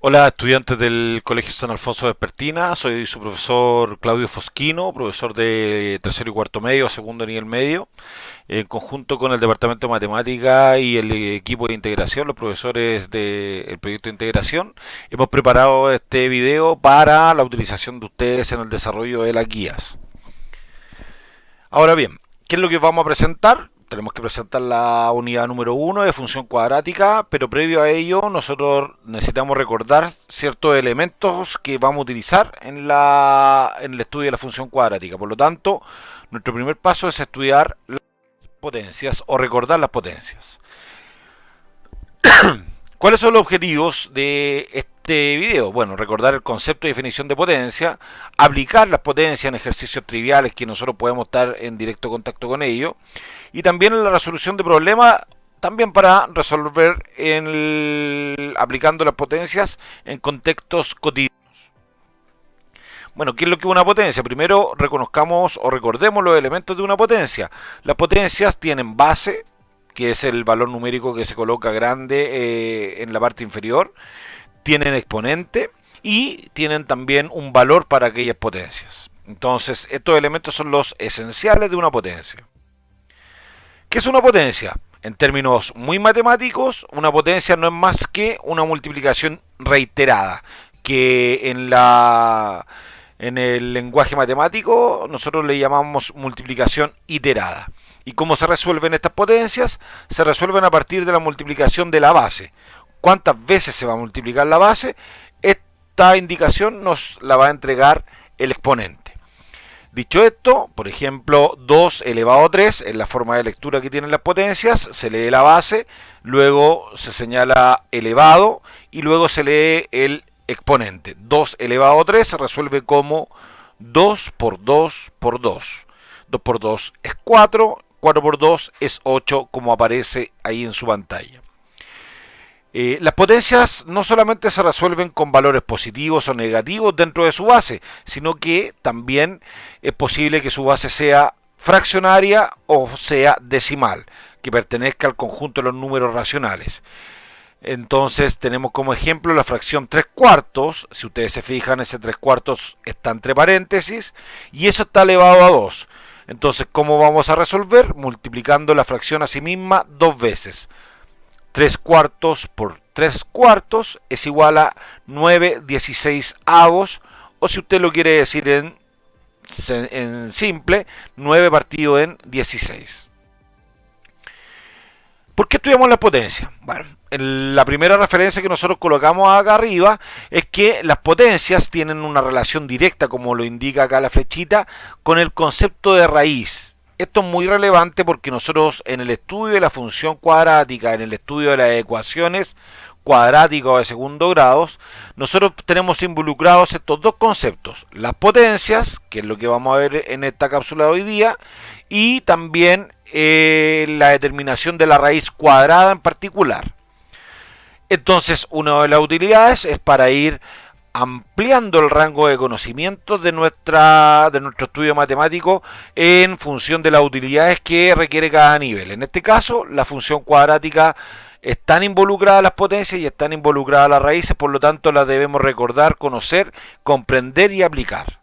Hola, estudiantes del Colegio San Alfonso de Espartina. Soy su profesor Claudio Fosquino, profesor de tercero y cuarto medio, segundo nivel medio. En conjunto con el Departamento de Matemática y el equipo de integración, los profesores del proyecto de integración, hemos preparado este video para la utilización de ustedes en el desarrollo de las guías. Ahora bien, ¿qué es lo que vamos a presentar? Tenemos que presentar la unidad número uno de función cuadrática, pero previo a ello nosotros necesitamos recordar ciertos elementos que vamos a utilizar en el estudio de la función cuadrática. Por lo tanto, nuestro primer paso es estudiar las potencias o recordar las potencias. ¿Cuáles son los objetivos de este video? Bueno, recordar el concepto y definición de potencia, aplicar las potencias en ejercicios triviales que nosotros podemos estar en directo contacto con ellos, y también en la resolución de problemas, también para resolver aplicando las potencias en contextos cotidianos. Bueno, ¿qué es lo que es una potencia? Primero reconozcamos o recordemos los elementos de una potencia. Las potencias tienen base, que es el valor numérico que se coloca grande en la parte inferior, tienen exponente y tienen también un valor para aquellas potencias. Entonces, estos elementos son los esenciales de una potencia. ¿Qué es una potencia? En términos muy matemáticos, una potencia no es más que una multiplicación reiterada, que en el lenguaje matemático nosotros le llamamos multiplicación iterada. ¿Y cómo se resuelven estas potencias? Se resuelven a partir de la multiplicación de la base. ¿Cuántas veces se va a multiplicar la base? Esta indicación nos la va a entregar el exponente. Dicho esto, por ejemplo, 2 elevado a 3, en la forma de lectura que tienen las potencias, se lee la base, luego se señala elevado y luego se lee el exponente. 2 elevado a 3 se resuelve como 2 por 2 por 2. 2 por 2 es 4, 4 por 2 es 8, como aparece ahí en su pantalla. Las potencias no solamente se resuelven con valores positivos o negativos dentro de su base, sino que también es posible que su base sea fraccionaria o sea decimal, que pertenezca al conjunto de los números racionales. Entonces tenemos como ejemplo la fracción 3 cuartos. Si ustedes se fijan, ese 3 cuartos está entre paréntesis y eso está elevado a 2. Entonces, ¿cómo vamos a resolver? Multiplicando la fracción a sí misma dos veces. 3 cuartos por 3 cuartos es igual a 9/16, o si usted lo quiere decir en simple, 9 partido en 16. ¿Por qué estudiamos la potencia? Bueno, la primera referencia que nosotros colocamos acá arriba es que las potencias tienen una relación directa, como lo indica acá la flechita, con el concepto de raíz. Esto es muy relevante porque nosotros en el estudio de la función cuadrática, en el estudio de las ecuaciones cuadráticas o de segundo grado, nosotros tenemos involucrados estos dos conceptos, las potencias, que es lo que vamos a ver en esta cápsula de hoy día, y también la determinación de la raíz cuadrada en particular. Entonces, una de las utilidades es para ir ampliando el rango de conocimientos de nuestro estudio matemático en función de las utilidades que requiere cada nivel. En este caso, la función cuadrática están involucradas las potencias y están involucradas las raíces, por lo tanto las debemos recordar, conocer, comprender y aplicar.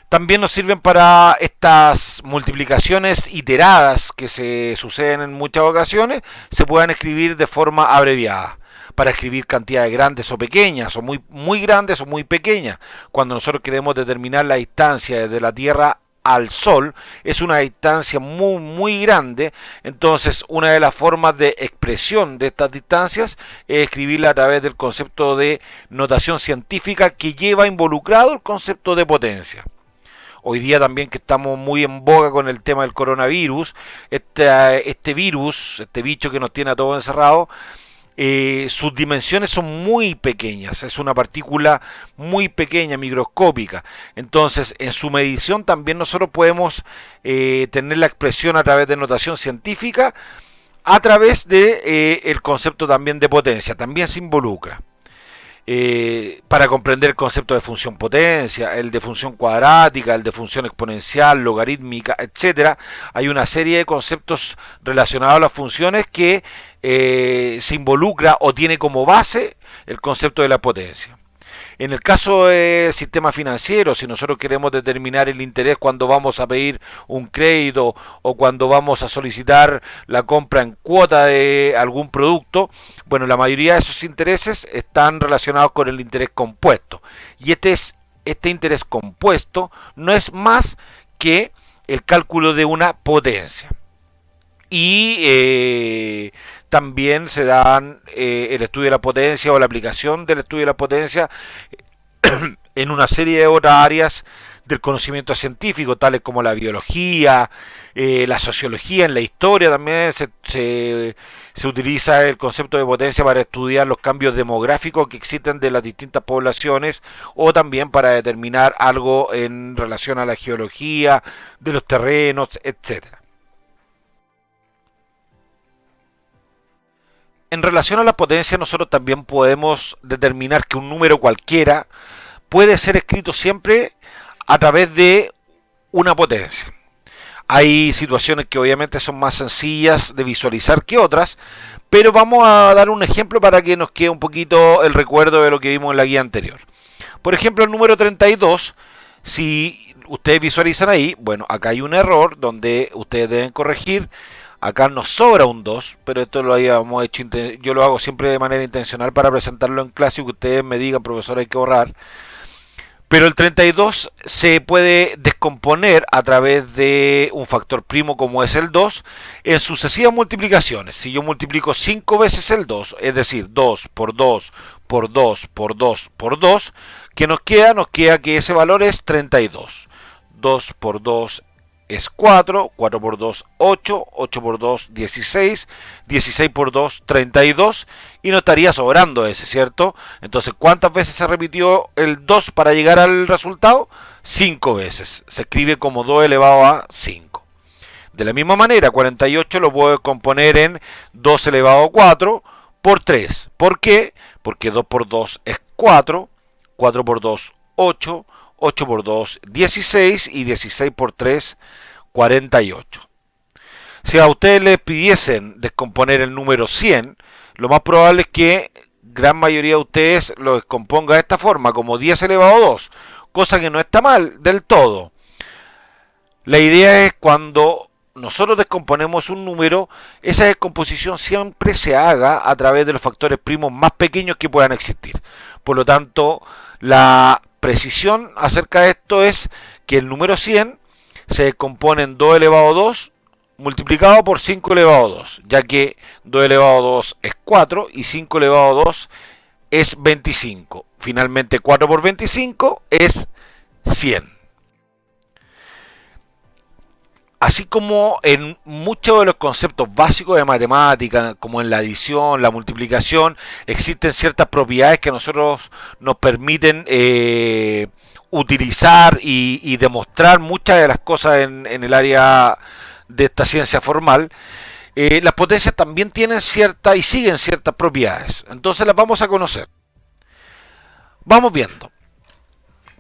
También nos sirven para estas multiplicaciones iteradas que se suceden en muchas ocasiones, se puedan escribir de forma abreviada para escribir cantidades grandes o pequeñas, o muy grandes o muy pequeñas. Cuando nosotros queremos determinar la distancia desde la Tierra al Sol, es una distancia muy grande. Entonces, una de las formas de expresión de estas distancias es escribirla a través del concepto de notación científica, que lleva involucrado el concepto de potencia. Hoy día también, que estamos muy en boga con el tema del coronavirus, este virus, este bicho que nos tiene a todos encerrados, sus dimensiones son muy pequeñas, es una partícula muy pequeña, microscópica. Entonces, en su medición también nosotros podemos tener la expresión a través de notación científica, a través de el concepto también de potencia, también se involucra. para comprender el concepto de función potencia, el de función cuadrática, el de función exponencial, logarítmica, etcétera. Hay una serie de conceptos relacionados a las funciones que se involucra o tiene como base el concepto de la potencia. En el caso del sistema financiero, si nosotros queremos determinar el interés cuando vamos a pedir un crédito o cuando vamos a solicitar la compra en cuota de algún producto, bueno, la mayoría de esos intereses están relacionados con el interés compuesto. Y este interés compuesto no es más que el cálculo de una potencia. Y también se dan el estudio de la potencia o la aplicación del estudio de la potencia en una serie de otras áreas del conocimiento científico, tales como la biología, la sociología, en la historia también se utiliza el concepto de potencia para estudiar los cambios demográficos que existen de las distintas poblaciones o también para determinar algo en relación a la geología de los terrenos, etcétera. En relación a la potencia, nosotros también podemos determinar que un número cualquiera puede ser escrito siempre a través de una potencia. Hay situaciones que obviamente son más sencillas de visualizar que otras, pero vamos a dar un ejemplo para que nos quede un poquito el recuerdo de lo que vimos en la guía anterior. Por ejemplo, el número 32, si ustedes visualizan ahí, bueno, acá hay un error donde ustedes deben corregir. Acá nos sobra un 2, pero esto lo habíamos hecho, yo lo hago siempre de manera intencional para presentarlo en clase y que ustedes me digan, profesor, hay que borrar. Pero el 32 se puede descomponer a través de un factor primo como es el 2 en sucesivas multiplicaciones. Si yo multiplico 5 veces el 2, es decir, 2 por 2 por 2 por 2 por 2, ¿qué nos queda? Nos queda que ese valor es 32. 2 por 2 es 4, 4 por 2, 8, 8 por 2, 16, 16 por 2, 32, y no estaría sobrando ese, ¿cierto? Entonces, ¿cuántas veces se repitió el 2 para llegar al resultado? 5 veces. Se escribe como 2 elevado a 5. De la misma manera, 48 lo puedo componer en 2 elevado a 4 por 3. ¿Por qué? Porque 2 por 2 es 4, 4 por 2, 8, 8 por 2, 16 y 16 por 3, 48. Si a ustedes les pidiesen descomponer el número 100, lo más probable es que gran mayoría de ustedes lo descomponga de esta forma, como 10 elevado a 2, cosa que no está mal del todo. La idea es cuando nosotros descomponemos un número, esa descomposición siempre se haga a través de los factores primos más pequeños que puedan existir. Por lo tanto, la precisión acerca de esto es que el número 100 se descompone en 2 elevado a 2 multiplicado por 5 elevado a 2, ya que 2 elevado a 2 es 4 y 5 elevado a 2 es 25. Finalmente 4 por 25 es 100. Así como en muchos de los conceptos básicos de matemática, como en la adición, la multiplicación, existen ciertas propiedades que a nosotros nos permiten utilizar y demostrar muchas de las cosas en el área de esta ciencia formal. Las potencias también tienen ciertas y siguen ciertas propiedades. Entonces las vamos a conocer. Vamos viendo.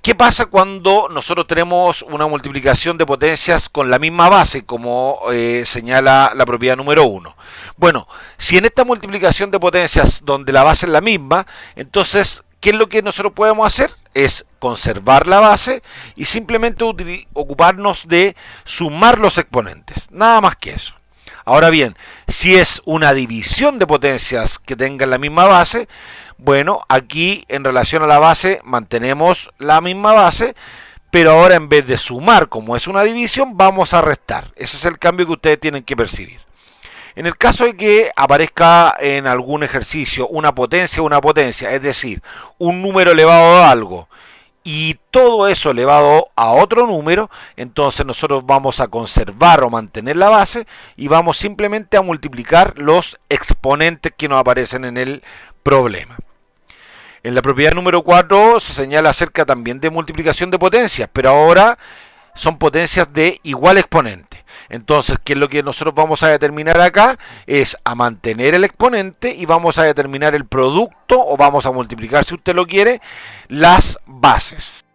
¿Qué pasa cuando nosotros tenemos una multiplicación de potencias con la misma base, como señala la propiedad número 1? Bueno, si en esta multiplicación de potencias donde la base es la misma, entonces, ¿qué es lo que nosotros podemos hacer? Es conservar la base y simplemente ocuparnos de sumar los exponentes. Nada más que eso. Ahora bien, si es una división de potencias que tengan la misma base, bueno, aquí en relación a la base mantenemos la misma base, pero ahora en vez de sumar, como es una división, vamos a restar. Ese es el cambio que ustedes tienen que percibir. En el caso de que aparezca en algún ejercicio una potencia, es decir, un número elevado a algo, y todo eso elevado a otro número, entonces nosotros vamos a conservar o mantener la base y vamos simplemente a multiplicar los exponentes que nos aparecen en el problema. En la propiedad número 4 se señala acerca también de multiplicación de potencias, pero ahora son potencias de igual exponente. Entonces, ¿qué es lo que nosotros vamos a determinar acá? Es a mantener el exponente y vamos a determinar el producto, o vamos a multiplicar, si usted lo quiere, las bases.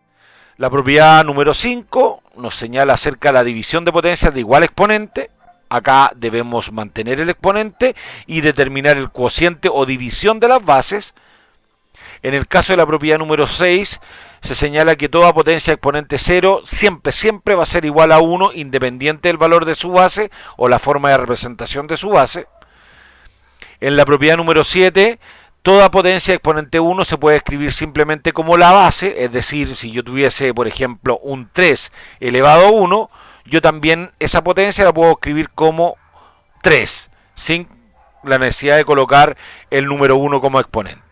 La propiedad número 5 nos señala acerca de la división de potencias de igual exponente. Acá debemos mantener el exponente y determinar el cociente o división de las bases. En el caso de la propiedad número 6, se señala que toda potencia exponente 0 siempre va a ser igual a 1, independiente del valor de su base o la forma de representación de su base. En la propiedad número 7, toda potencia exponente 1 se puede escribir simplemente como la base, es decir, si yo tuviese, por ejemplo, un 3 elevado a 1, yo también esa potencia la puedo escribir como 3, sin la necesidad de colocar el número 1 como exponente.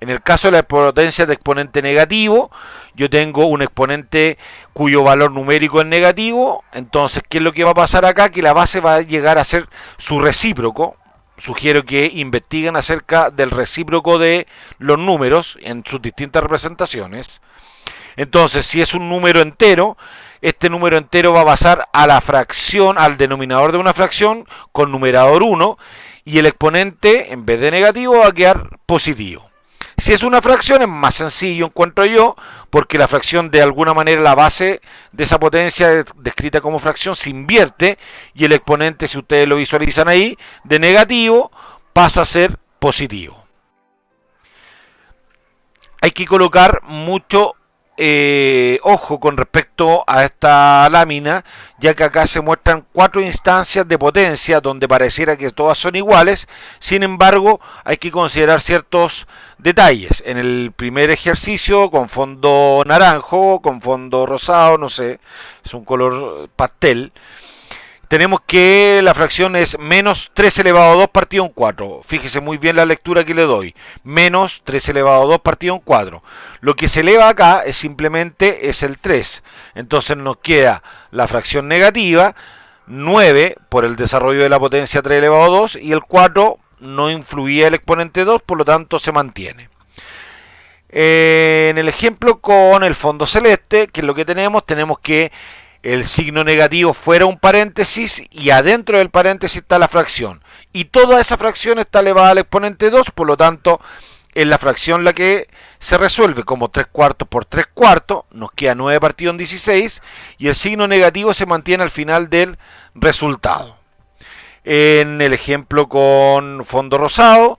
En el caso de la potencia de exponente negativo, yo tengo un exponente cuyo valor numérico es negativo. Entonces, ¿qué es lo que va a pasar acá? Que la base va a llegar a ser su recíproco. Sugiero que investiguen acerca del recíproco de los números en sus distintas representaciones. Entonces, si es un número entero, este número entero va a pasar a la fracción, al denominador de una fracción, con numerador 1, y el exponente, en vez de negativo, va a quedar positivo. Si es una fracción es más sencillo, encuentro yo, porque la fracción, de alguna manera, la base de esa potencia descrita como fracción se invierte y el exponente, si ustedes lo visualizan ahí, de negativo pasa a ser positivo. Hay que colocar mucho ojo con respecto a esta lámina, ya que acá se muestran 4 instancias de potencia donde pareciera que todas son iguales. Sin embargo, hay que considerar ciertos detalles. En el primer ejercicio, con fondo naranjo, con fondo rosado, no sé, es un color pastel, tenemos que la fracción es menos 3 elevado a 2 partido en 4. Fíjese muy bien la lectura que le doy. Menos 3 elevado a 2 partido en 4. Lo que se eleva acá es simplemente el 3. Entonces nos queda la fracción negativa, 9 por el desarrollo de la potencia 3 elevado a 2, y el 4 no influía el exponente 2, por lo tanto se mantiene. En el ejemplo con el fondo celeste, que es lo que tenemos que el signo negativo fuera un paréntesis y adentro del paréntesis está la fracción. Y toda esa fracción está elevada al exponente 2, por lo tanto, es la fracción la que se resuelve como 3 cuartos por 3 cuartos, nos queda 9 partido en 16, y el signo negativo se mantiene al final del resultado. En el ejemplo con fondo rosado,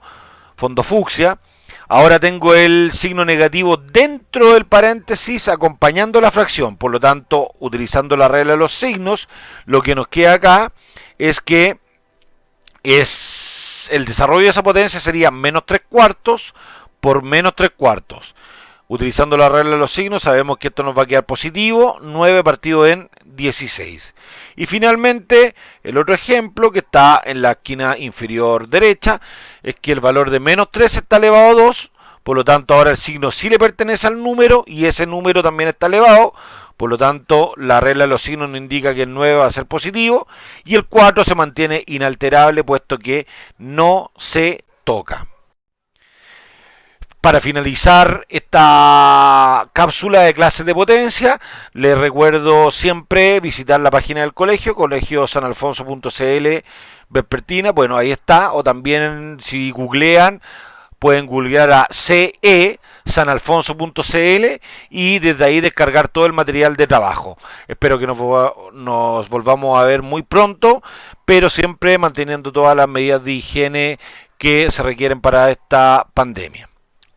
fondo fucsia, ahora tengo el signo negativo dentro del paréntesis acompañando la fracción. Por lo tanto, utilizando la regla de los signos, lo que nos queda acá es que el desarrollo de esa potencia sería menos 3 cuartos por menos 3 cuartos. Utilizando la regla de los signos, sabemos que esto nos va a quedar positivo, 9 partido en 16. Y finalmente, el otro ejemplo que está en la esquina inferior derecha, es que el valor de menos 3 está elevado a 2, por lo tanto ahora el signo sí le pertenece al número, y ese número también está elevado, por lo tanto la regla de los signos nos indica que el 9 va a ser positivo, y el 4 se mantiene inalterable, puesto que no se toca. Para finalizar esta cápsula de clases de potencia, les recuerdo siempre visitar la página del colegio, colegiosanalfonso.cl vespertina, bueno, ahí está, o también si googlean, pueden googlear a CE, sanalfonso.cl, y desde ahí descargar todo el material de trabajo. Espero que nos volvamos a ver muy pronto, pero siempre manteniendo todas las medidas de higiene que se requieren para esta pandemia.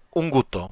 Un gusto.